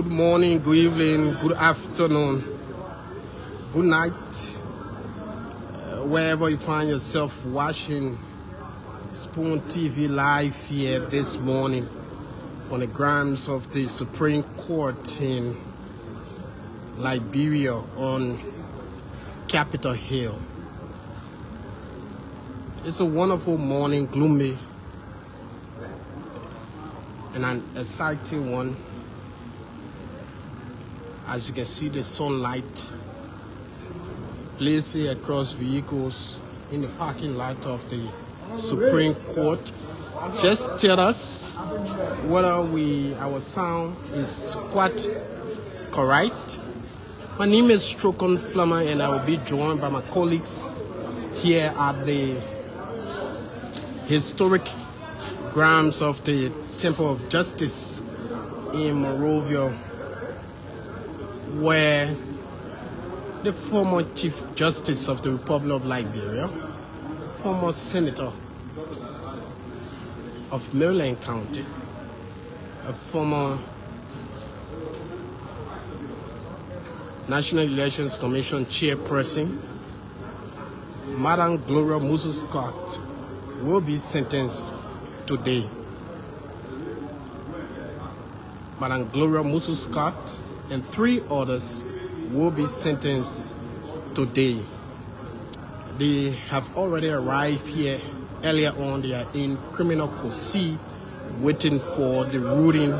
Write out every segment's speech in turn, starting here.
Good morning, good evening, good afternoon, good night, wherever you find yourself watching Spoon TV live here this morning from the grounds of the Supreme Court in Liberia on Capitol Hill. It's a wonderful morning, gloomy, and an exciting one. As you can see, the sunlight blazing across vehicles in the parking lot of the Supreme Court. Just tell us whether our sound is quite correct. My name is Strokon Flammer, and I will be joined by my colleagues here at the historic grounds of the Temple of Justice in Monrovia, where the former Chief Justice of the Republic of Liberia, former Senator of Maryland County, a former National Elections Commission Chairperson, Madam Gloria Musu-Scott, will be sentenced today. Madam Gloria Musu-Scott and 3 others will be sentenced today. They have already arrived here earlier on. They are in criminal custody waiting for the ruling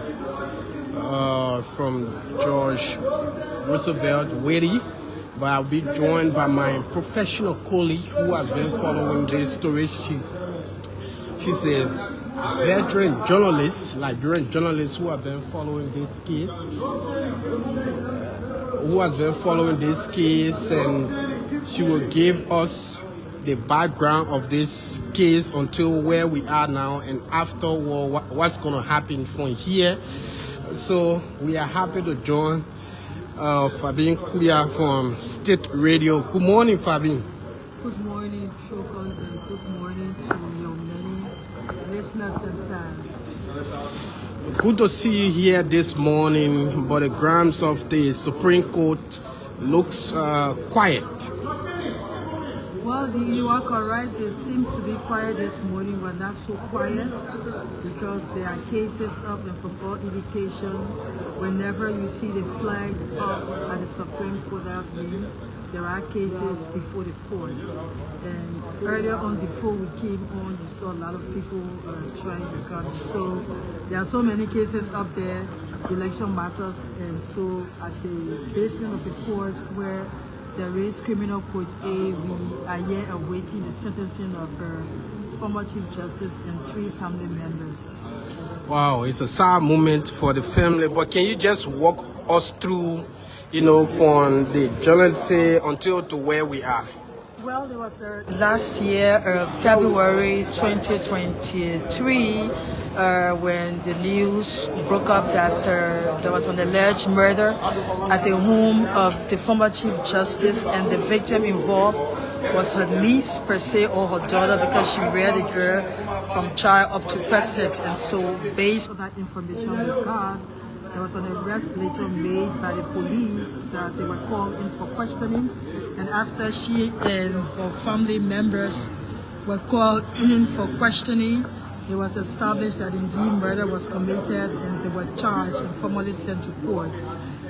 from George Roosevelt Wade. But I'll be joined by my professional colleague who has been following this story. She's a veteran journalist, Liberian journalist who have been following this case. And she will give us the background of this case until where we are now, and after what's going to happen from here. So we are happy to join Fabien Kuya from State Radio. Good morning, Fabien. Good morning, Chokon, and good morning to your many listeners and fans. Good to see you here this morning, but the grounds of the Supreme Court looks quiet. Well, you are correct. It seems to be quiet this morning, but not so quiet, because there are cases up, and from all indication, whenever you see the flag up at the Supreme Court, that means there are cases before the court. And earlier on, before we came on, you saw a lot of people trying to come. So there are so many cases up there, election matters, and so at the basement of the court where there is criminal court A, we are here awaiting the sentencing of former Chief Justice and 3 family members. Wow, it's a sad moment for the family, but can you just walk us through, from the journalist until to where we are? Well, there was last year, February 2023, when the news broke up that there was an alleged murder at the home of the former Chief Justice, and the victim involved was her niece per se, or her daughter, because she reared the girl from child up to present. And so based on that information we got, there was an arrest later made by the police that they were called in for questioning. And after she and her family members were called in for questioning, it was established that indeed murder was committed, and they were charged and formally sent to court.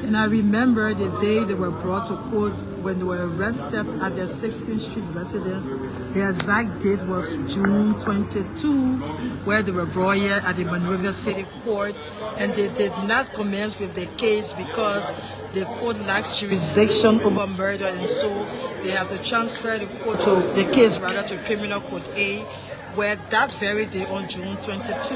And I remember the day they were brought to court when they were arrested at their 16th Street residence. The exact date was June 22, where they were brought here at the Monrovia City Court, and they did not commence with the case because the court lacks jurisdiction over murder, and so they have to transfer the case to Criminal Court A, where that very day on June 22,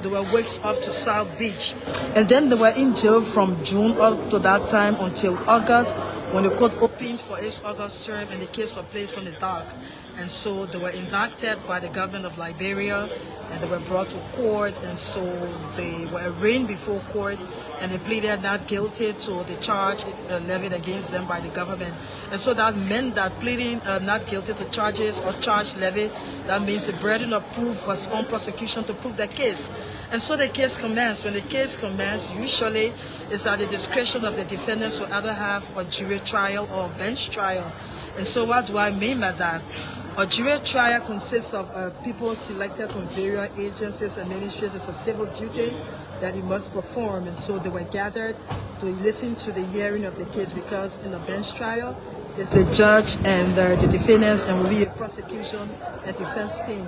they were wakes up to South Beach. And then they were in jail from June up to that time until August, when the court opened for its August term and the case was placed on the dock. And so they were indicted by the government of Liberia, and they were brought to court, and so they were arraigned before court, and they pleaded not guilty to the charge levied against them by the government. And so that meant that pleading not guilty to charges or charge levy, that means the burden of proof was on prosecution to prove the case. And so the case commenced. When the case commenced, usually it's at the discretion of the defendants to either have a jury trial or a bench trial. And so what do I mean by that? A jury trial consists of people selected from various agencies and ministries. It's a civil duty that you must perform. And so they were gathered to listen to the hearing of the case, because in a bench trial, it's the judge and the defendants, and will be a prosecution and defense team.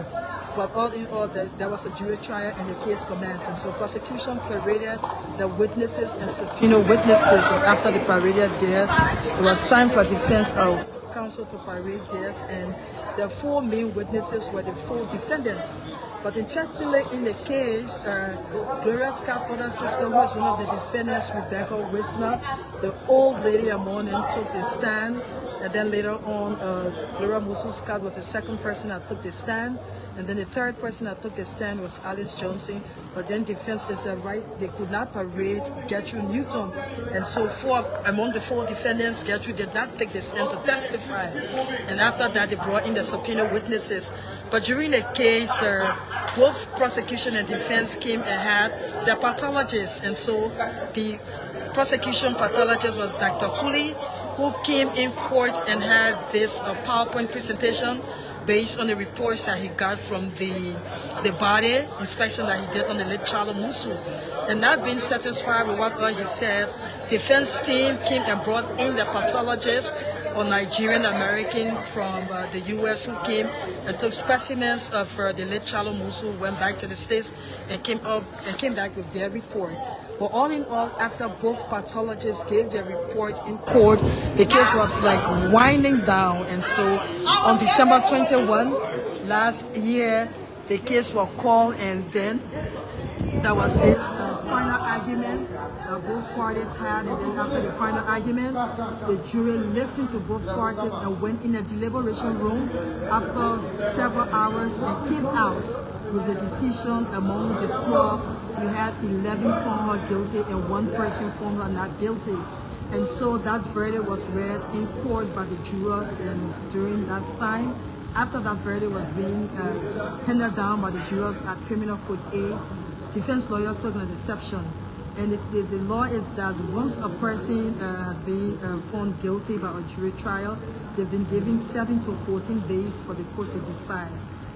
But all in all, there was a jury trial and the case commenced. And so prosecution paraded the witnesses and subpoenaed witnesses. And after the paraded theirs, it was time for defense counsel to parade theirs. And the four main witnesses were the four defendants. But interestingly, in the case, Gloria Scott's older sister, who was one of the defendants, Rebecca Wisner, the old lady among them, took the stand. And then later on, Gloria Musu Scott was the second person that took the stand. And then the third person that took the stand was Alice Johnson. But then defense is right, they could not parade Gertrude Newton. And so among the four defendants, Gertrude did not take the stand to testify. And after that, they brought in the subpoena witnesses. But during the case, both prosecution and defense came and had the pathologists. And so the prosecution pathologist was Dr. Cooley, who came in court and had this PowerPoint presentation based on the reports that he got from the body inspection that he did on the late Charlo Musu. And not being satisfied with what all he said, defense team came and brought in the pathologist, or Nigerian American from the U.S., who came and took specimens of the late Charlo Musu, went back to the States and came back with their report. But all in all, after both pathologists gave their report in court, the case was like winding down. And so on December 21 last year, the case was called, and then there was a final argument that both parties had. And then after the final argument, the jury listened to both parties and went in a deliberation room after several hours and came out with the decision. Among the 12, we had 11 found her guilty and one person found her not guilty. And so that verdict was read in court by the jurors, and during that time, after that verdict was being handed down by the jurors at Criminal Code A, defense lawyer took an exception. And the law is that once a person has been found guilty by a jury trial, they've been given 7 to 14 days for the court to decide.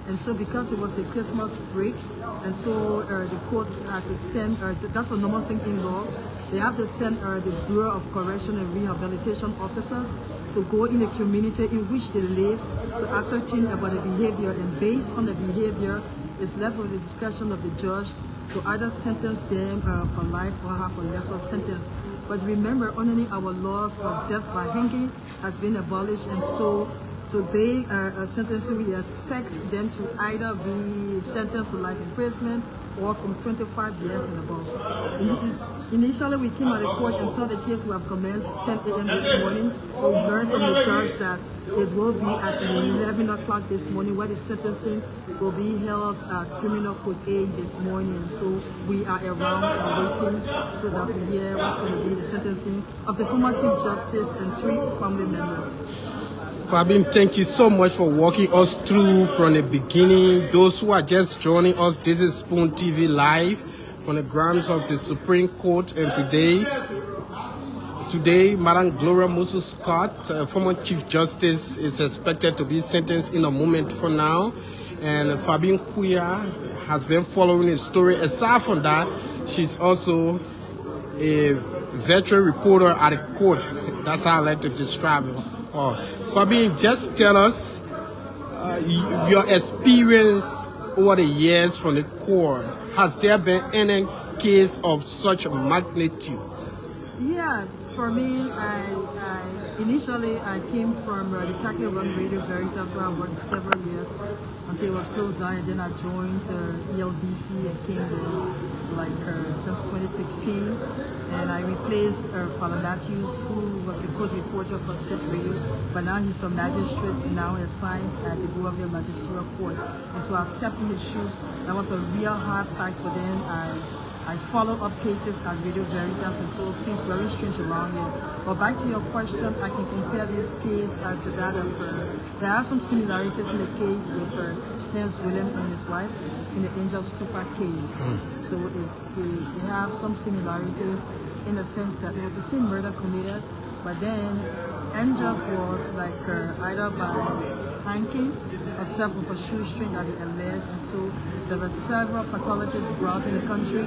And so because it was a Christmas break, and so the court had to send, that's a normal thing in law, they have to send the Bureau of Correction and Rehabilitation officers to go in the community in which they live to ascertain about the behavior, and based on the behavior, it's left with the discretion of the judge to either sentence them for life or have a lesser sentence. But remember, only our laws of death by hanging has been abolished, and so today, sentencing, we expect them to either be sentenced to life imprisonment or from 25 years and above. Initially, we came out of court and thought the case would have commenced 10 a.m. this morning. We learned from the judge that it will be at 11 o'clock this morning, where the sentencing will be held at Criminal Code A this morning. So we are around and waiting so that we hear what's going to be the sentencing of the former Chief Justice and 3 family members. Fabian, thank you so much for walking us through from the beginning. Those who are just joining us, this is Spoon TV Live from the grounds of the Supreme Court. And today, Madam Gloria Musu Scott, former Chief Justice, is expected to be sentenced in a moment from now. And Fabian Kuya has been following the story. Aside from that, she's also a veteran reporter at the court. That's how I like to describe her. Fabian, just tell us your experience over the years from the court. Has there been any case of such magnitude? Yeah, for me, initially I came from the Catholic Run Radio Veritas, where I worked several years until it was closed down, and then I joined ELBC and came there since 2016, and I replaced Father Matthews, who was the court reporter for State Radio, but now he's a magistrate, now assigned at the Monrovia Magistrate Court. And so I stepped in his shoes. That was a real hard task, but then I follow up cases at Radio Veritas, and so things very strange around here. But back to your question, I can compare this case to that of there are some similarities in the case with Hans William and his wife in the Angel Stupa case. So they have some similarities in the sense that it was the same murder committed, but then Angel was like either by hanging herself with a shoestring that they alleged, and so there were several pathologists brought in the country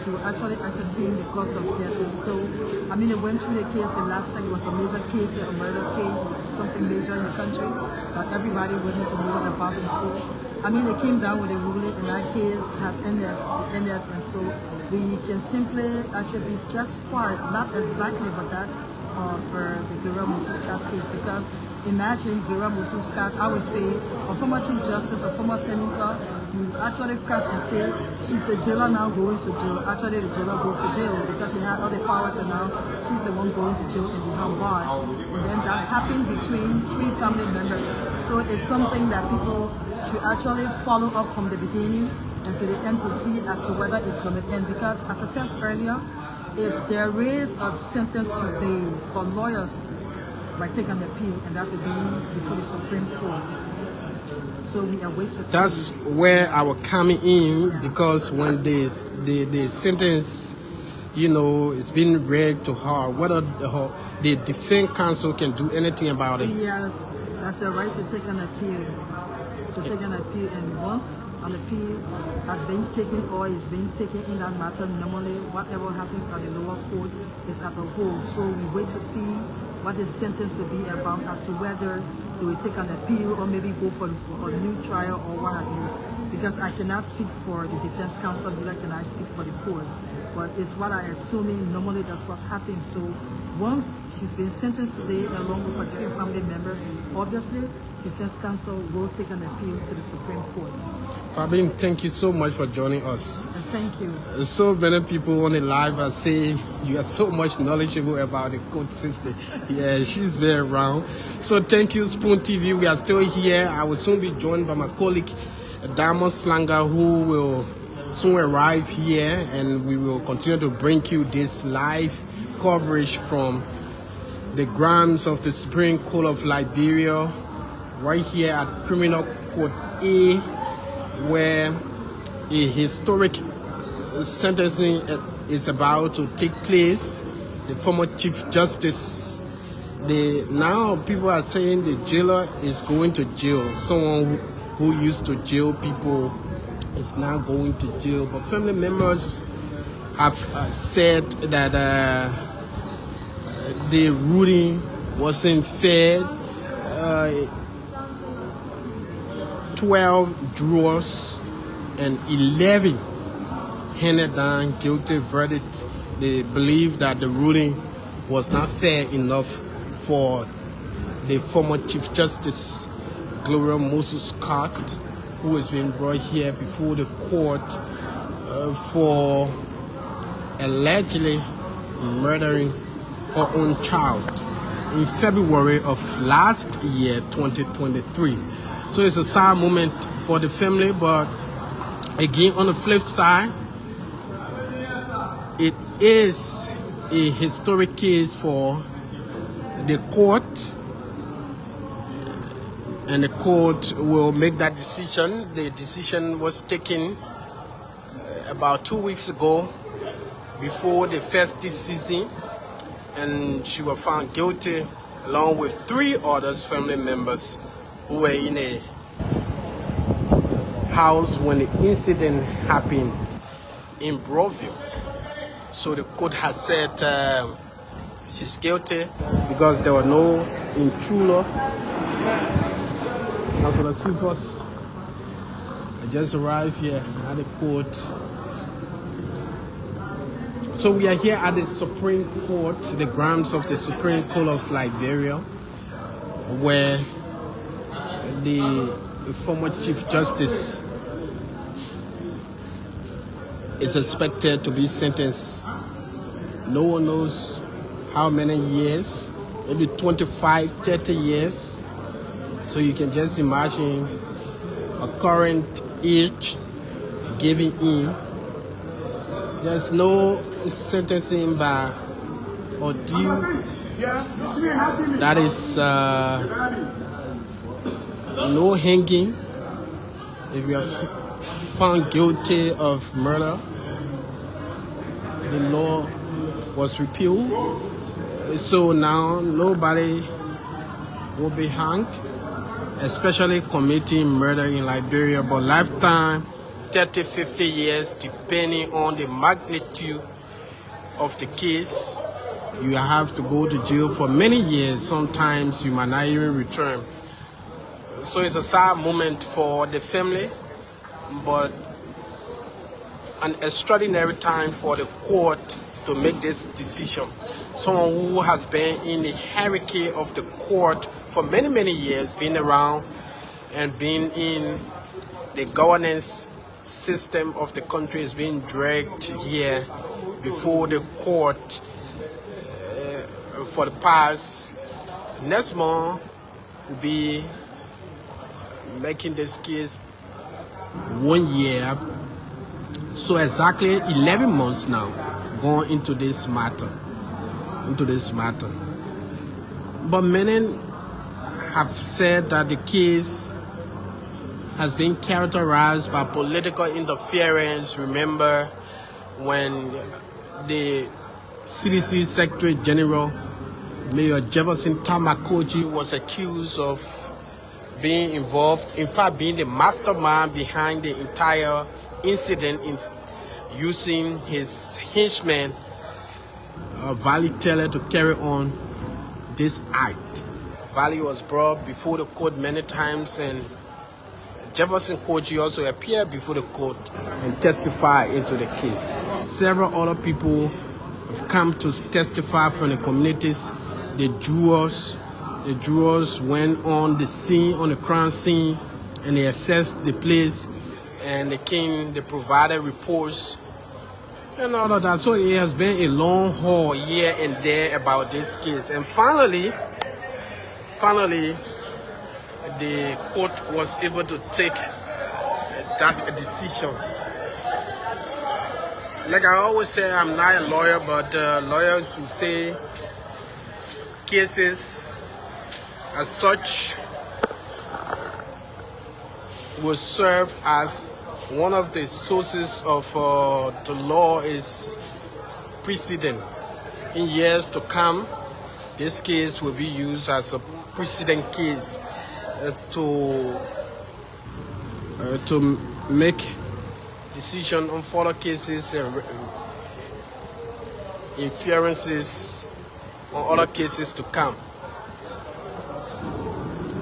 to actually ascertain the cause of death. And so, I mean, it went through the case, and last time it was a major case, a murder case, it was something major in the country that everybody wanted to know about. And so, I mean, they came down with a ruling, and that case has ended, and so we can simply attribute just part, not exactly, but that of the Gloria Mususcat case, because imagine Gloria Mususcat, I would say, a former Chief Justice, a former Senator, you actually craft and say, she's the jailer now going to jail. Actually, the jailer goes to jail because she had all the powers, and now she's the one going to jail in behind bars. And then that happened between 3 family members. So it's something that people should actually follow up from the beginning and to the end to see as to whether it's going to end. Because as I said earlier, if there is a sentence today, for lawyers might take an appeal, and that will be before the Supreme Court. So we are waiting to see. That's where I was coming in, because when the sentence, you know, it's been read to her, whether the defense counsel can do anything about it. Yes, that's a right to take an appeal. And once an appeal has been taken or is being taken in that matter, normally whatever happens at the lower court is at the hold. So we wait to see what the sentence will be about, as to whether to take an appeal or maybe go for a new trial or what have you. Because I cannot speak for the defense counsel, neither can I speak for the court. But it's what I assuming normally that's what happens. So once she's been sentenced today along with her 3 family members, obviously defense counsel will take an appeal to the Supreme Court. Fabian, thank you so much for joining us. And thank you. So many people on the live are saying you are so much knowledgeable about the court system. Yeah, she's been around. So thank you, Spoon TV. We are still here. I will soon be joined by my colleague, Diamond Slanger, who will soon arrive here, and we will continue to bring you this live coverage from the grounds of the Supreme Court of Liberia, right here at Criminal Court A, where a historic sentencing is about to take place. The former Chief Justice, now people are saying the jailer is going to jail. Someone who used to jail people is now going to jail. But family members have said that the ruling wasn't fair. 12 jurors and 11 handed down guilty verdict. They believe that the ruling was not fair enough for the former Chief Justice Gloria Mususcat, who has been brought here before the court for allegedly murdering her own child in February of last year, 2023. So it's a sad moment for the family, but again, on the flip side, it is a historic case for the court, and the court will make that decision. The decision was taken about 2 weeks ago, before the festive season, and she was found guilty along with 3 other family members who were in a house when the incident happened in Monrovia. So the court has said she's guilty because there were no intruder. Councilor Silvers, I just arrived here at the court. So we are here at the Supreme Court, the grounds of the Supreme Court of Liberia, where the former Chief Justice is expected to be sentenced. No one knows how many years, maybe 25, 30 years. So you can just imagine a current age giving in. There's no sentencing by ordeal. That is no hanging if you are found guilty of murder. The law was repealed, so now nobody will be hanged, especially committing murder in Liberia, but lifetime, 30, 50 years, depending on the magnitude of the case. You have to go to jail for many years. Sometimes you might not even return. So it's a sad moment for the family, but an extraordinary time for the court to make this decision. Someone who has been in the hierarchy of the court for many, many years, been around and been in the governance system of the country, is being dragged here before the court for the past. Next month will be making this case 1 year. So exactly 11 months now going into this matter. But many have said that the case has been characterized by political interference. Remember when the CDC Secretary General, Mayor Jefferson Tamakoji, was accused of being involved, in fact being the mastermind behind the entire incident, in using his henchman Valley Taylor to carry on this act. Valley was brought before the court many times, and Jefferson Koji also appeared before the court and testified into the case. Several other people have come to testify from the communities. The jurors went on the scene, on the crime scene, and they assessed the place, and they provided reports and all of that. So it has been a long haul here and there about this case. And finally, the court was able to take that decision. Like I always say, I'm not a lawyer, but lawyers who say cases as such will serve as one of the sources of the law is precedent. In years to come, this case will be used as a precedent case to make decision on further cases and inferences on other cases to come.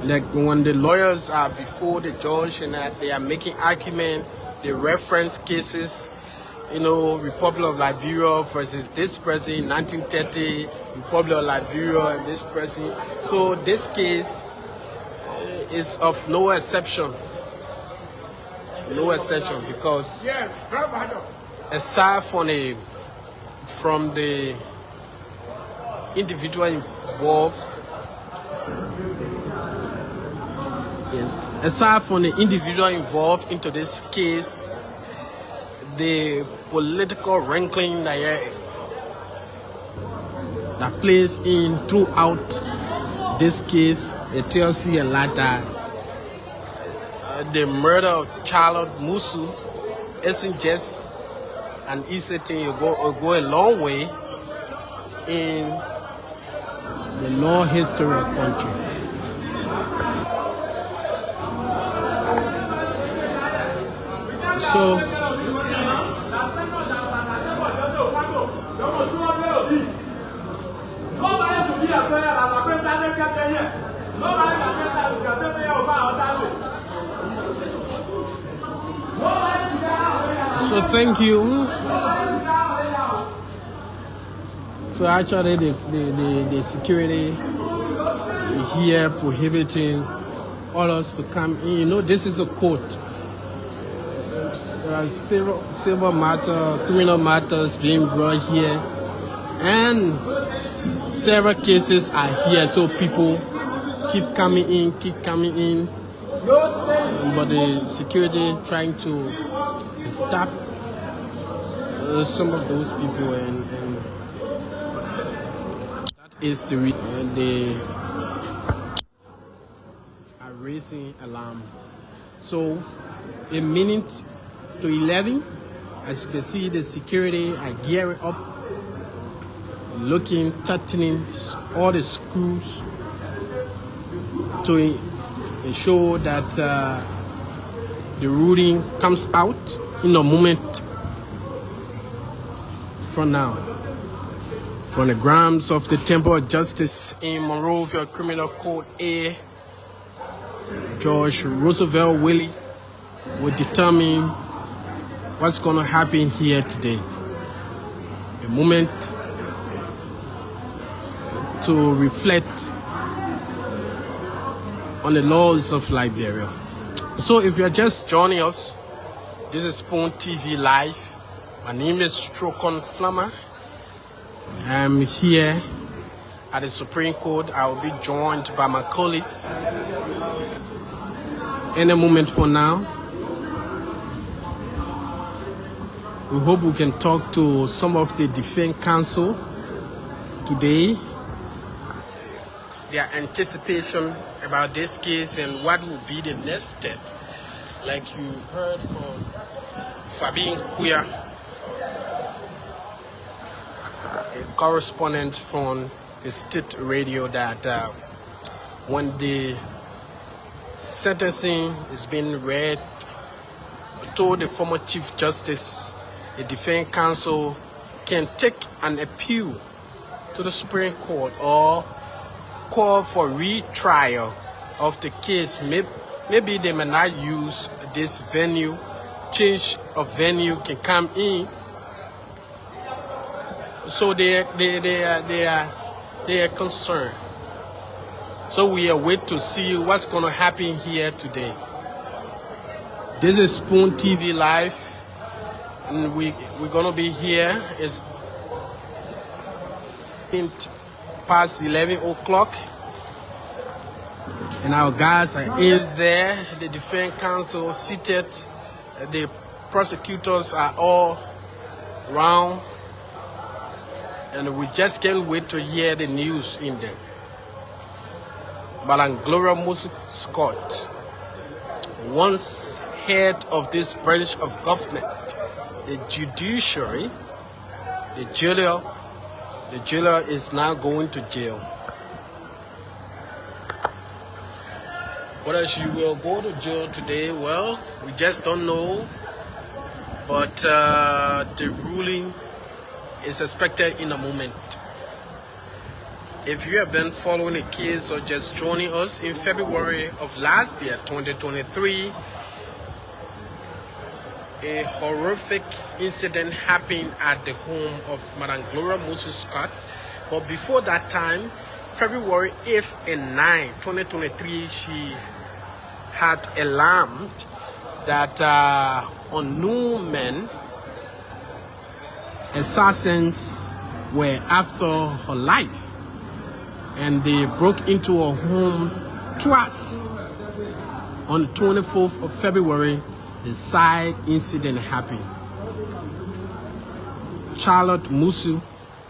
Like when the lawyers are before the judge and they are making argument, they reference cases, Republic of Liberia versus this person in 1930, Republic of Liberia and this person. So this case is of no exception. No exception, because aside from the individual involved, aside from the individual involved into this case, the political wrangling that plays in throughout this case, it tells you a lot that the murder of Charlotte Musu isn't just an easy thing. It go a long way in the law history of the country. So thank you. So actually the security here prohibiting others to come in. This is a court. There are civil matters, criminal matters being brought here, and several cases are here. So people keep coming in, but the security trying to stop some of those people, and that is the reason they are raising alarm. So, a minute to 11, as you can see, the security are gearing up, looking, tightening all the screws to ensure that the ruling comes out in a moment from now. From the grounds of the Temple of Justice in Monrovia Criminal Court A, Judge Roosevelt Willie will determine what's going to happen here today. A moment to reflect on the laws of Liberia. So if you're just joining us, this is Spoon TV Live. My name is Strokon Flammer. I'm here at the Supreme Court. I will be joined by my colleagues in a moment from now. We hope we can talk to some of the defense counsel today. Their anticipation about this case and what will be the next step. Like you heard from Fabien Kuya, a correspondent from the state radio, that when the sentencing is being read, told the former Chief Justice, the defense counsel can take an appeal to the Supreme Court or call for retrial of the case. Maybe they may not use this venue. Change of venue can come in. So they are concerned. So we are waiting to see what's going to happen here today. This is Spoon TV Live, and we're going to be here. It's past 11 o'clock, and our guys are in there. The defense counsel seated, the prosecutors are all around, and we just can't wait to hear the news in there. Madam Gloria Scott, once head of this branch of government, the judiciary, the jailer is now going to jail. Whether she will go to jail today, well, we just don't know. But the ruling is expected in a moment. If you have been following the case or just joining us, in February of last year, 2023, a horrific incident happened at the home of Madam Gloria Scott. But before that time, February 8th and 9th, 2023, she had alarmed that unknown men, assassins, were after her life. And they broke into her home twice. On the 24th of February, the side incident happened. Charlotte Musu,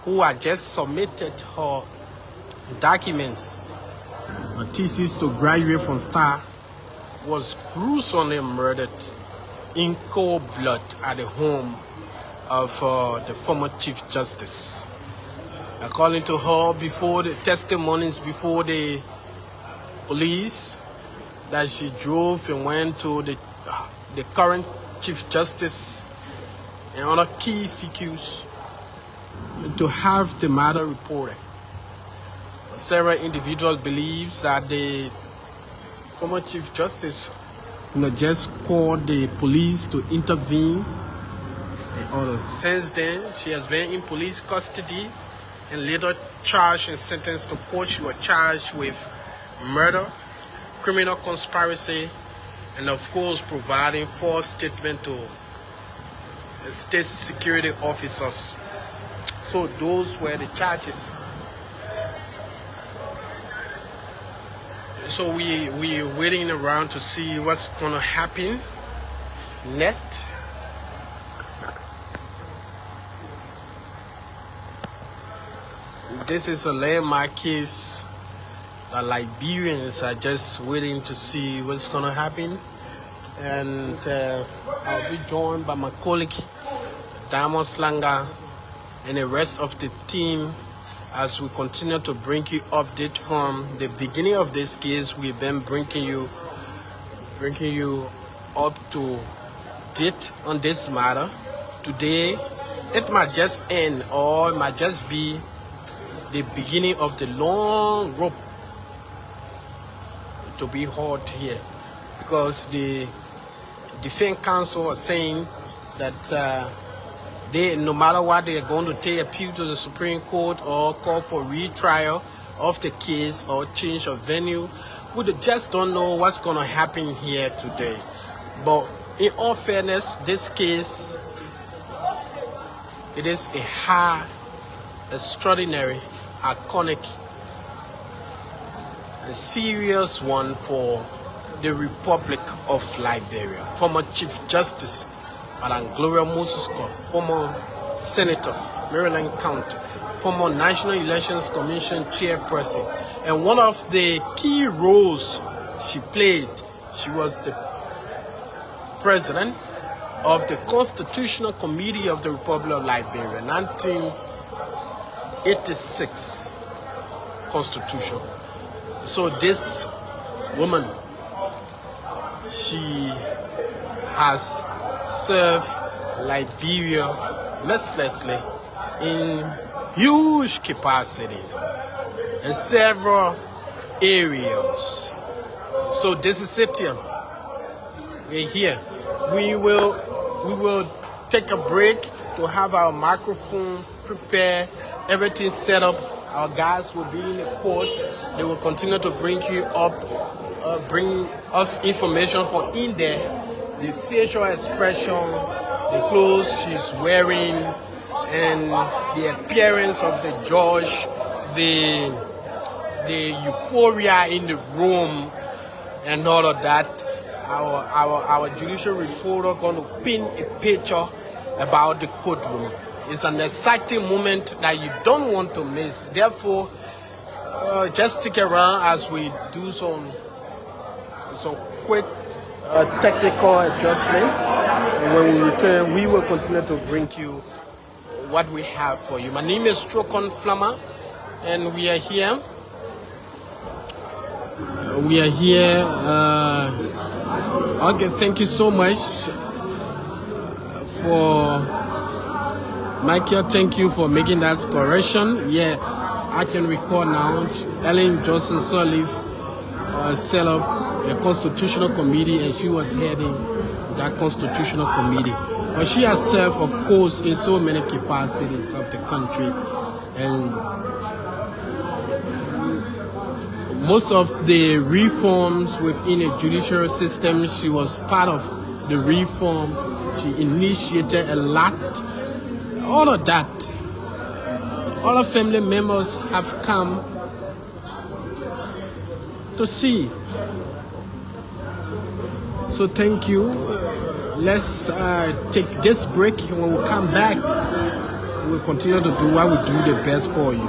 who had just submitted her documents, her thesis to graduate from STAR, was gruesomely murdered in cold blood at the home of the former Chief Justice. According to her, before the testimonies before the police, that she drove and went to the current Chief Justice and other key figures to have the matter reported. Several individuals believes that the former Chief Justice just called the police to intervene. Since then, she has been in police custody and later charged and sentenced to court. She was charged with murder, criminal conspiracy, and of course providing false statement to state security officers. So those were the charges. So we're waiting around to see what's gonna happen next. this is a landmark case that Liberians are just waiting to see what's going to happen. And I'll be joined by my colleague, Diamond Slanga, and the rest of the team as we continue to bring you update from the beginning of this case. We've been bringing you up to date on this matter. Today, it might just end, or it might just be the beginning of the long rope to be hauled here, because the defense counsel are saying that they, no matter what, they are going to take appeal to the Supreme Court or call for retrial of the case or change of venue. We just don't know what's going to happen here today. But in all fairness, this case, it is a high, extraordinary, iconic, and serious one for the Republic of Liberia. Former Chief Justice Madam Gloria Moses, former Senator, Maryland County, former National Elections Commission Chairperson, and one of the key roles she played, she was the President of the Constitutional Committee of the Republic of Liberia, 1986 Constitution. So this woman, she has served Liberia mercilessly in huge capacities in several areas. So this is it here. We're here. We will take a break to have our microphone prepared, everything set up. Our guys will be in the court. They will continue to bring you up, bring us information from in there. The facial expression, the clothes she's wearing, and the appearance of the judge, the euphoria in the room, and all of that. Our judicial reporter going to pin a picture about the courtroom. It's an exciting moment that you don't want to miss. Therefore, just stick around as we do some quick technical adjustment. And when we return, we will continue to bring you what we have for you. My name is Trokon Flammer, and we are here. Okay, thank you so much for Michael. Thank you for making that correction. Yeah, I can recall now. Ellen Johnson Sirleaf set up a constitutional committee, and she was heading that constitutional committee. But she has served, of course, in so many capacities of the country, and most of the reforms within the judicial system, she was part of the reform. She initiated a lot. All of that, all our family members have come to see. So thank you. Let's take this break. When we come back, we'll continue to do what we do the best for you.